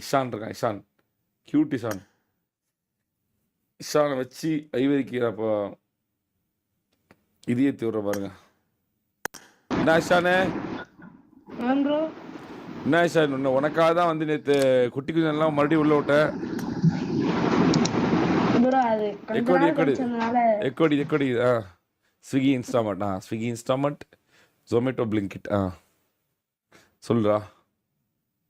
இஷான் இருக்கான், இஷான். கியூட் இஷான். இஷானை வச்சு ஐவரிக்கிறப்போ இதயத்தை விடுற பாருங்க. என்ன இஷானே? என்ன இஷான், உனக்காக தான் வந்து நேற்று குட்டி குஞ்செல்லாம் மறுபடியும் உள்ள விட்டேன். எக்கோடி Swiggy Instamart. Swiggy Instamart, Zomato, Blinkit. சொல்றா.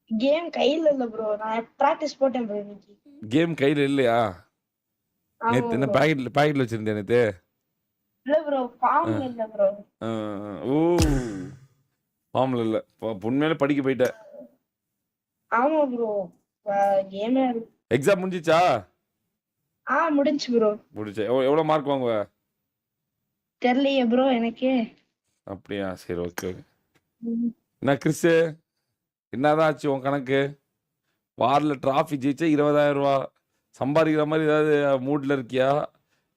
கேம் கையில இல்ல ப்ரோ, நான் பிராக்டீஸ் போட்டேன் ப்ரோ. இன்னைக்கு கேம் கையில இல்லையா? நேத்து என்ன பாக்கெட்ல வச்சிருந்தேன் நேத்து? இல்ல ப்ரோ, ஃபார்ம்ல இல்ல ப்ரோ. ஓ, ஃபார்ம்ல இல்ல. உண்மையில படிக்க போயிட்ட. ஆமா ப்ரோ, கேமே. எக்ஸாம் முடிஞ்சிச்சா? முடிஞ்சு ப்ரோ. முடிஞ்சு. எவ்வளவு மார்க் வாங்குவ? தெரியலையே ப்ரோ எனக்கு. அப்படியா? சரி, ஓகே. என்ன கிறிஸ், என்னதான் ஆச்சு உன் கணக்கு? வாரில் டிராஃபி ஜெயிச்சா 20,000 ரூபா சம்பாதிக்கிற மாதிரி ஏதாவது மூட்ல இருக்கியா?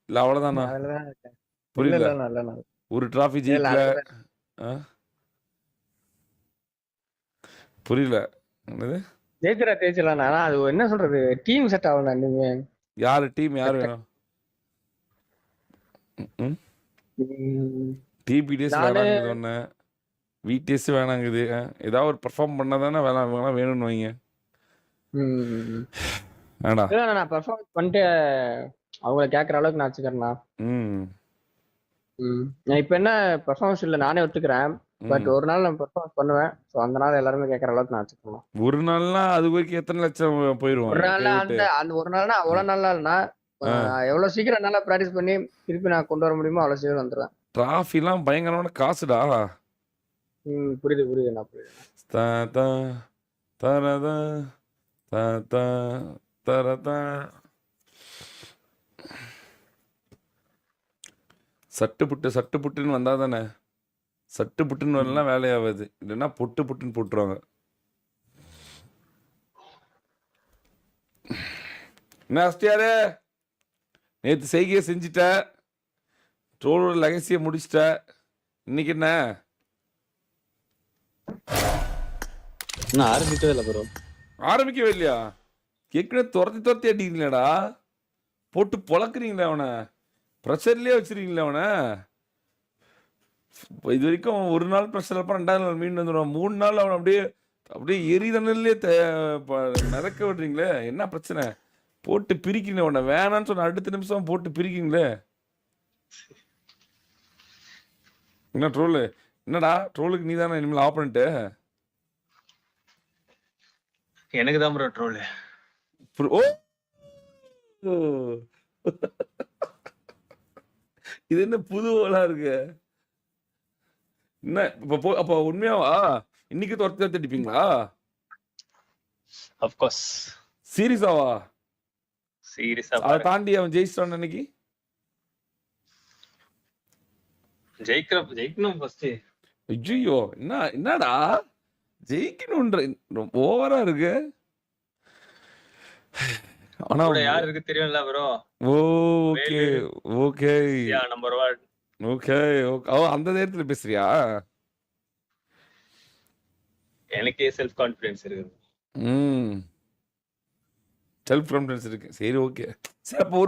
இல்ல அவ்வளவுதானா? புரியல. ஒரு டிராஃபி ஜெயிக்கல. புரியல. ஜெயிச்சலாம். அது என்ன சொல்றது, டீம் செட் ஆகணும். நீங்க யாரு டீம்? யாரு வேணும்? டிபிடிஎஸ் வேணாங்குது ஒன்று, விடிஎஸ் வேணாங்குது. ஏதாவது ஒரு பெர்ஃபார்ம் பண்ணாதானே வேணும்னு வைங்க. நான் பெர்ஃபார்ம் பண்ணிட்டு அவங்கள கேட்கற அளவுக்கு நான் வச்சுக்கிறேன்னா. நான் இப்ப என்ன பெர்ஃபார்மன்ஸ் இல்லை நானே ஒத்துக்கிறேன். பட் ஒரு நாள் நான் பெர்ஃபார்மன்ஸ் பண்ணுவேன். ஸோ அந்த நாள் எல்லாருமே கேட்கற அளவுக்கு நான் வச்சுக்கலாம். ஒரு நாள்னா அது வரைக்கும் எத்தனை லட்சம் போயிடுவோம்? ஒரு நாள்னா அந்த ஒரு நாள்னா அவ்வளவு நாள் இல்லைன்னா எவ்வளவு சீக்கிரம் என்னால ப்ராக்டிஸ் பண்ணி திருப்பி நான் கொண்டு வர முடியுமோ அவ்வளவு சீக்கிரம் வந்துடுவேன். டிராஃபிலாம் பயங்கரமான காசுடா. புரியுது நான் புரியுது. சட்டு புட்டுன்னு வந்தா தானே. சட்டு புட்டுன்னு வரலாம் வேலையாகாது. இல்லைன்னா புட்டுன்னு போட்டுருவாங்க. என்ன அஸ்டியாரு, நேற்று செய்கையை செஞ்சுட்ட, ட்ரோலோட லெகசியை முடிச்சிட்ட. இன்னைக்கு என்ன? ஆரம்பிக்கவே இல்லை ப்ரோ. ஆரம்பிக்கவே இல்லையா? ஏற்கனவே துரத்தி அடிக்கிறீங்களாடா, போட்டு பொழக்கிறீங்களே அவனை, ப்ரெஷர்லேயே வச்சிருக்கீங்களே அவனை. இது வரைக்கும் ஒரு நாள் ப்ரெஷர் இருப்பான், 2வது நாள் மீன் வந்துடுவான், 3 நாள் அவனை அப்படியே எரிதனல்லே மிதக்க விடுறீங்களே. என்ன பிரச்சனை? போட்டு பிரிக்கிறீங்க அவனை. வேணான்னு சொன்ன அடுத்த நிமிஷம் போட்டு பிரிக்கிறீங்களே. என்ன ட்ரோலு? என்னடா ட்ரோலுக்கு நீ தானே இனிமேல் ஆப்போனன்ட்டு? எனக்கு தான் ப்ரோ ட்ரோல். ஓ, இது என்ன புது ஓலா இருக்கு? என்ன அப்போ உண்மையாவா இன்னைக்கு துரத்தி அடிப்பீங்களா? Of course. சீரியஸாவா? சீரியஸா. அதை தாண்டி அவன் ஜெயிச்சிட்டான் அன்னைக்கு. ஜெயிக்கணும் ஃபர்ஸ்ட். ஐயோ, என்னடா ஜெயிக்கணும்ன்ற ஓவரா இருக்கு. ஆனா யார் இருக்கு தெரியும்ல bro. Okay okay number 1. Okay அந்த நேரத்துல பேசுறியா? எனக்கே செல்ஃப் கான்ஃபிடன்ஸ் இருக்கு. செல்ஃப் கான்ஃபிடன்ஸ் இருக்கு. சரி, ஓகே. சரி, அப்போ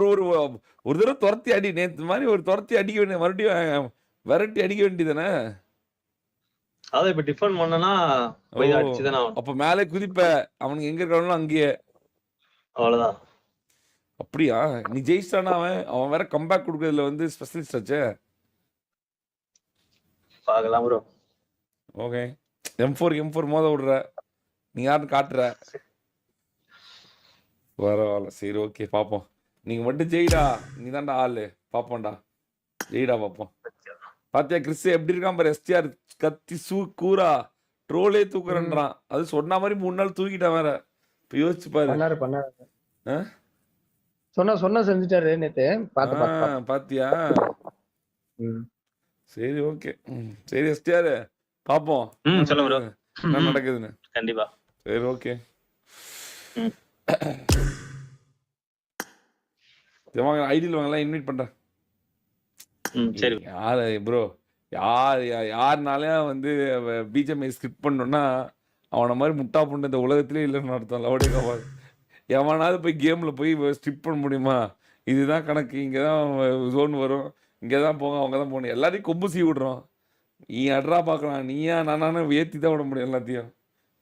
ஒரு தடவை துரத்தி அடி. நேற்று மாதிரி ஒரு துரத்தி அடிக்க வேண்டிய, மறுபடியும் விரட்டி அடிக்க வேண்டியதானே. அதான் இப்ப டிஃபன் பண்ணனா போய் அடிச்சுதானே. அப்ப மேலே குதிப்ப, அவனுக்கு எங்க இருக்கானோ அங்கேயே. அவ்வளவுதான். அப்படியா? நீ ஜெயிச்சிட்டானா? அவன் வேற கம்பேக் கொடுக்கறதுல வந்து ஸ்பெஷலிஸ்ட் ஆச்சு. பார்க்கலாம் ப்ரோ. ஓகே, M4 மோத விடுற, நீ யாருன்னு காட்டுற. பரவாயில்ல, சரி, ஓகே, பார்ப்போம். நீங்க மட்டும் ஜெயிடா, நீ தான்டா ஆளு. பார்ப்போம்டா, ஜெயிடா பார்ப்போம். பாத்தியா கிறிஸ் எப்படி இருக்கான் பாரு. STR கத்தி கூரா ட்ரோலே தூக்குறன்றான். அது சொன்ன மாதிரி 3 நாள் தூக்கிட்டான் வேற. இப்ப யோசிச்சு பாரு. சொன்ன செஞ்சுட்டாரு நேத்து. பாத்தியா? சரி, ஓகே. சரி STR, பாப்போம் என்ன நடக்குதுன்னு. கண்டிப்பா. சரி, ஓகே. ஐடியில் வாங்கலாம், இன்வைட் பண்றேன். சரி யாரு ப்ரோ, யாருனாலே வந்து பிஜிஎம்ஐ ஸ்கிரிப்ட் பண்ணோம்னா அவனை மாதிரி முட்டா பொண்ணு இந்த உலகத்திலே இல்லைன்னு அர்த்தம். லவடே கபால் எவனாவது போய் கேமில் போய் ஸ்டிப் பண்ண முடியுமா? இதுதான் கணக்கு, இங்கே தான் ஜோன் வரும், இங்கே தான் போங்க, அவங்க தான் போகணும், எல்லாரையும் கொம்பு சீ விடுறோம். நீ அட்ரா பார்க்கலாம், நீயா நானு ஏற்றி தான் விட முடியும். எல்லாத்தையும்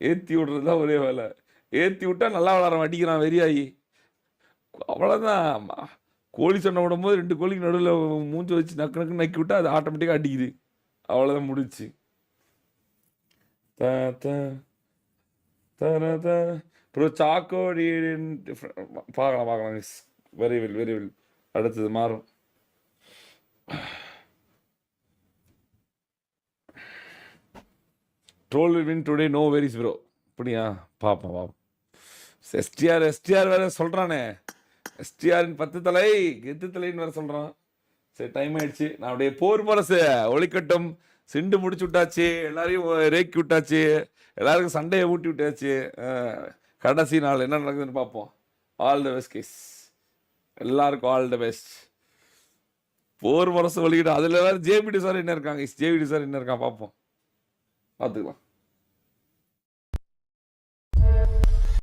ஏற்றி விடுறது தான் ஒரே வேலை. ஏற்றி விட்டா நல்லா விளாட்றான், அடிக்கிறான் வெறியாகி. அவ்வளோதான். கோழி சண்டை விடும்போது 2 கோழிக்கு நடுவில் மூஞ்சி வச்சு நக்கு நக்கு நக்கி விட்டா அது ஆட்டோமேட்டிக்காக அடிக்குது. அவ்வளோதான், முடிச்சு. ப்ரோ சாக்கோடி பார்க்கலாம். Very well. அடுத்தது மாறும். Troll win today, no worries bro. அப்படியா? பார்ப்போம். எஸ்டிஆர் வேற சொல்கிறானே, எஸ்டிஆரின் 10 தலை 8 தலைன்னு வேற சொல்கிறான். சரி, டைம் ஆயிடுச்சு. நான் அப்படியே போர் பரசு ஒளிக்கட்டும். சிண்டு முடிச்சு விட்டாச்சு, எல்லாரையும் ரேக்கி விட்டாச்சு, எல்லாருக்கும் சண்டையை ஊட்டி விட்டாச்சு. கடைசி நாள் என்ன நடக்குதுன்னு பார்ப்போம். ஆல் த பெஸ்ட் கேஸ், எல்லாருக்கும் ஆல் த பெஸ்ட். போர் பரசு ஒளிக்கிட்டோம். அதில் வேறு ஜேபிடி சார் என்ன இருக்காங்க, ஜேபிடி சார் என்ன இருக்கான் பார்ப்போம், பார்த்துக்கலாம்.